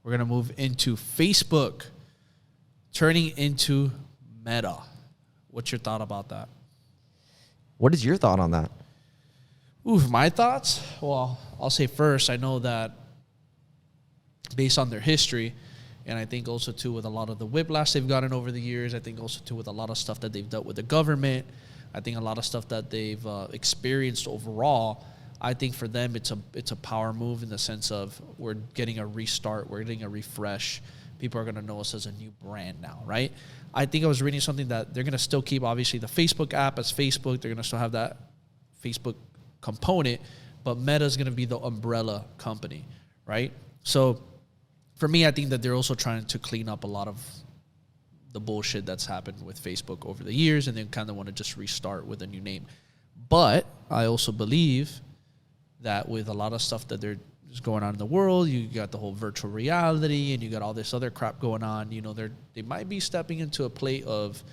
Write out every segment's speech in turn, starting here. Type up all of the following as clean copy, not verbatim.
We're going to move into Facebook turning into Meta. What's your thought about that? What is your thought on that? Ooh, my thoughts? Well, I'll say first, I know that based on their history, and I think also, too, with a lot of the whiplash they've gotten over the years, I think also, too, with a lot of stuff that they've dealt with the government, I think a lot of stuff that they've experienced overall, I think for them it's a power move in the sense of we're getting a restart, we're getting a refresh. People are going to know us as a new brand now, right? I think I was reading something that they're going to still keep, obviously, the Facebook app as Facebook. They're going to still have that Facebook component, but Meta is going to be the umbrella company, right? So for me, I think that they're also trying to clean up a lot of the bullshit that's happened with Facebook over the years, and they kind of want to just restart with a new name. But I also believe that with a lot of stuff that there's going on in the world, you got the whole virtual reality, and you got all this other crap going on. You know, they might be stepping into a plate of,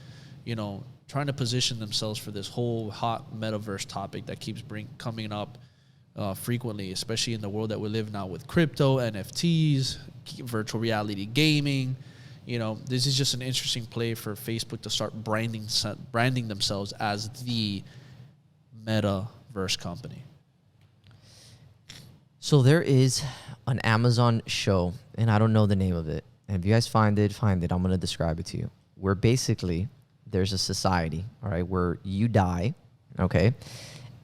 you know, trying to position themselves for this whole hot metaverse topic that keeps coming up frequently, especially in the world that we live now with crypto, NFTs, virtual reality gaming. You know, this is just an interesting play for Facebook to start branding themselves as the metaverse company. So there is an Amazon show, and I don't know the name of it. And if you guys find it. I'm going to describe it to you. Where basically there's a society, all right, where you die, okay?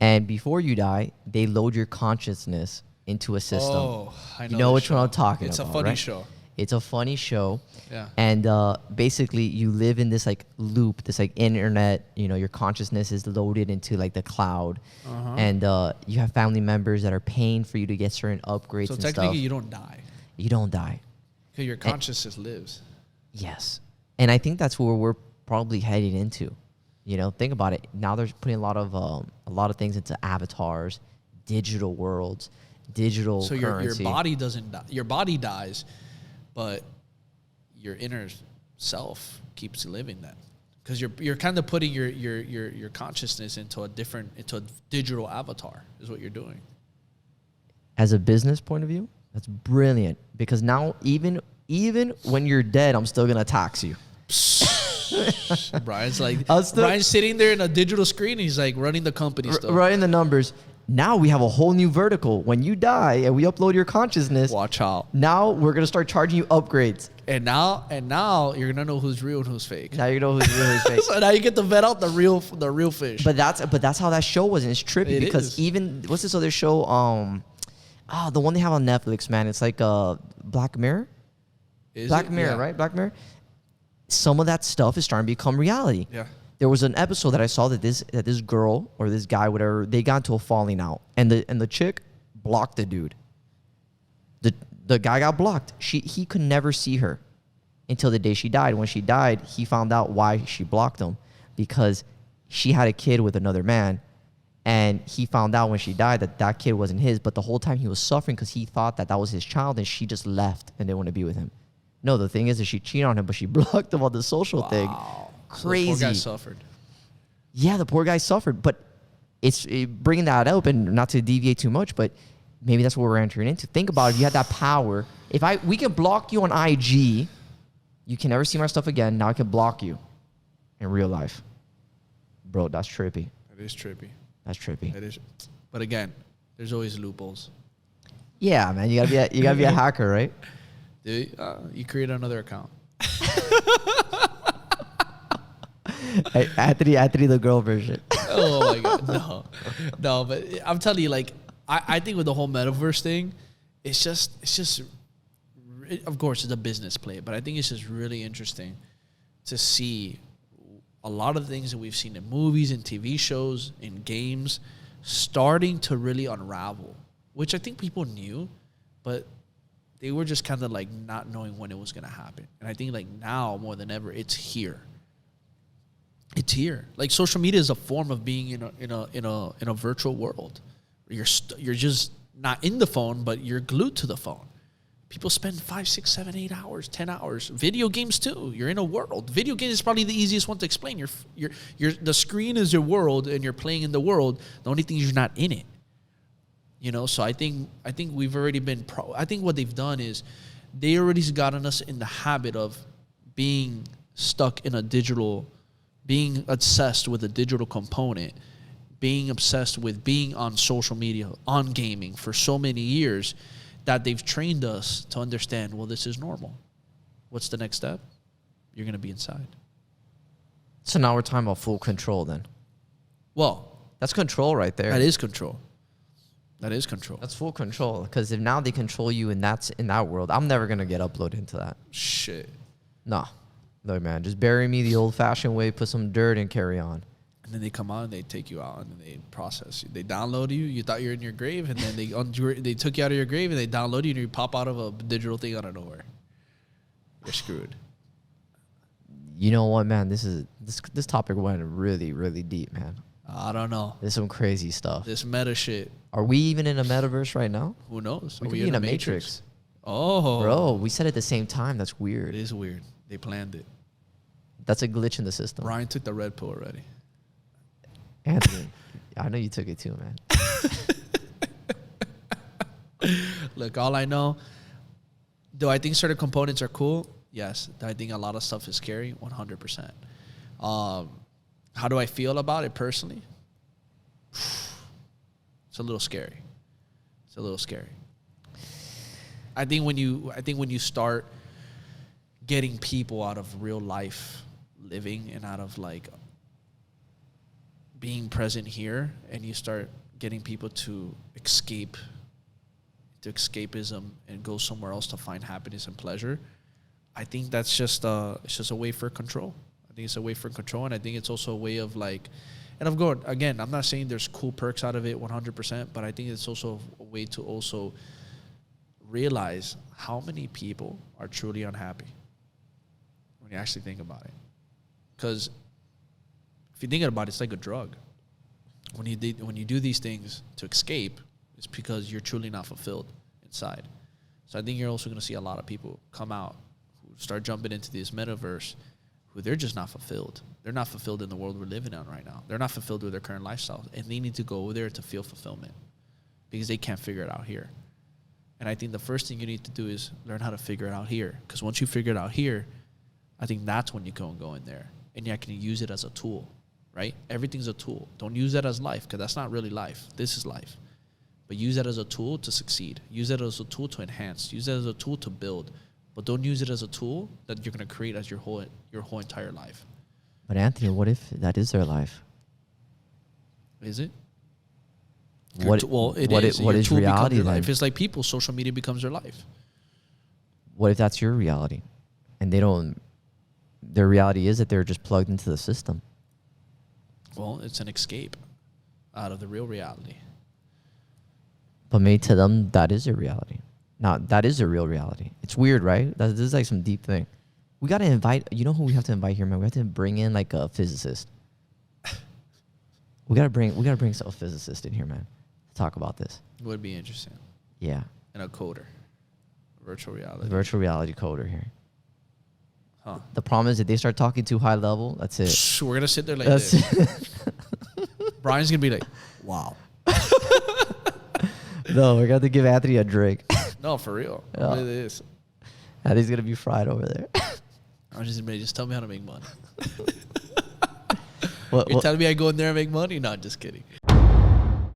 And before you die, they load your consciousness into a system. Oh, I know. You know which one I'm talking about, It's a funny right? show. It's a funny show. Yeah. And basically you live in this like loop, this like internet, you know, your consciousness is loaded into like the cloud. Uh-huh. And you have family members that are paying for you to get certain upgrades and stuff. So technically you don't die. You don't die. Because your consciousness lives. Yes. And I think that's where we're probably heading into. You know, think about it. Now they're putting a lot of things into avatars, digital worlds, digital currency. Your body doesn't die. Your body dies, but your inner self keeps living then, because you're kind of putting your consciousness into a digital avatar is what you're doing. As a business point of view, that's brilliant, because now even when you're dead, I'm still gonna tax you. Brian's like Brian's sitting there in a digital screen. And he's like running the company still. Running the numbers. Now we have a whole new vertical. When you die and we upload your consciousness, watch out. Now we're gonna start charging you upgrades. And now you're gonna know who's real and who's fake. Now you know who's real and who's fake. So now you get to vet out the real fish. But that's how that show was, and it's trippy because even what's this other show? The one they have on Netflix, man. It's like Black Mirror. Black Mirror, right? Black Mirror. Some of that stuff is starting to become reality. Yeah. There was an episode that I saw that this girl or this guy, whatever, they got into a falling out, and the chick blocked the dude. The guy got blocked. He could never see her until the day she died. When she died, he found out why she blocked him, because she had a kid with another man, and he found out when she died that kid wasn't his. But the whole time he was suffering because he thought that was his child, and she just left and didn't want to be with him. No, the thing is that she cheated on him, but she blocked him on the social thing. Crazy. So the poor guy suffered. Yeah, the poor guy suffered. But it's bringing that up, and not to deviate too much, but maybe that's what we're entering into. Think about it. If you had that power. We can block you on IG, you can never see my stuff again. Now I can block you in real life. Bro, that's trippy. That is trippy. That's trippy. That is. But again, there's always loopholes. Yeah, man. You gotta be a hacker, right? Dude, you create another account. Anthony, the girl version. Oh my god, no. But I'm telling you, like, I think with the whole metaverse thing, it's just, of course, it's a business play, but I think it's just really interesting to see a lot of things that we've seen in movies and TV shows, in games, starting to really unravel, which I think people knew, but they were just kind of like not knowing when it was going to happen. And I think like now more than ever, it's here. It's here. Like social media is a form of being in a virtual world. You're just not in the phone, but you're glued to the phone. People spend 5, 6, 7, 8 hours, 10 hours. Video games too. You're in a world. Video games is probably the easiest one to explain. The screen is your world, and you're playing in the world. The only thing is you're not in it. You know, so I think we've already been I think what they've done is they already gotten us in the habit of being stuck in a digital, being obsessed with a digital component, being obsessed with being on social media, on gaming for so many years, that they've trained us to understand, well, this is normal. What's the next step? You're going to be inside. So now we're talking about full control then. Well, that's control right there. That is control. That is control. That's full control. Because if now they control you and that's in that world, I'm never going to get uploaded into that. Shit. Nah. No, man. Just bury me the old-fashioned way, put some dirt and carry on. And then they come on and they take you out and they process you. They download you. You thought you were in your grave, and then they took you out of your grave and they download you and you pop out of a digital thing out of nowhere. You're screwed. You know what, man? This topic went really, really deep, man. I don't know. There's some crazy stuff. This meta shit. Are we even in a metaverse right now? Who knows? We could be in a matrix. Oh. Bro, we said it at the same time. That's weird. It is weird. They planned it. That's a glitch in the system. Brian took the red pill already. Anthony, I know you took it too, man. Look, all I know, do I think certain components are cool? Yes. Do I think a lot of stuff is scary? 100%. How do I feel about it personally? It's a little scary. It's a little scary. I think when you start getting people out of real life living and out of like being present here, and you start getting people to escape, to escapism and go somewhere else to find happiness and pleasure, I think that's just it's just a way for control. I think it's a way for control, and I think it's also a way of like, and I'm not saying there's cool perks out of it 100%, but I think it's also a way to also realize how many people are truly unhappy when you actually think about it. Because if you think about it, it's like a drug. When you do these things to escape, it's because you're truly not fulfilled inside. So I think you're also going to see a lot of people come out who start jumping into this metaverse who they're just not fulfilled. They're not fulfilled in the world we're living in right now. They're not fulfilled with their current lifestyle, and they need to go over there to feel fulfillment because they can't figure it out here. And I think the first thing you need to do is learn how to figure it out here, because once you figure it out here, I think that's when you go in there and you can use it as a tool, right? Everything's a tool. Don't use that as life, because that's not really life. This is life. But use that as a tool to succeed. Use that as a tool to enhance. Use that as a tool to build. But don't use it as a tool that you're going to create as your whole entire life. But Anthony, what if that is their life? Is it? What is reality then? If it's like people, social media becomes their life. What if that's your reality, and their reality is that they're just plugged into the system? Well, it's an escape out of the real reality. But maybe to them, that is their reality. Now, that is their real reality. It's weird, right? This is like some deep thing. We got to invite, you know who we have to invite here, man? We have to bring in like a physicist. We got to bring a physicist in here, man, to talk about this. Would be interesting. Yeah. And a coder. Virtual reality. A virtual reality coder here. Huh. The problem is if they start talking too high level, that's it. We're going to sit there like this. Brian's going to be like, wow. No, we're going to give Anthony a drink. No, for real. Yeah. It is. Anthony's going to be fried over there. I'm just tell me how to make money. You're telling me I go in there and make money? No, just kidding.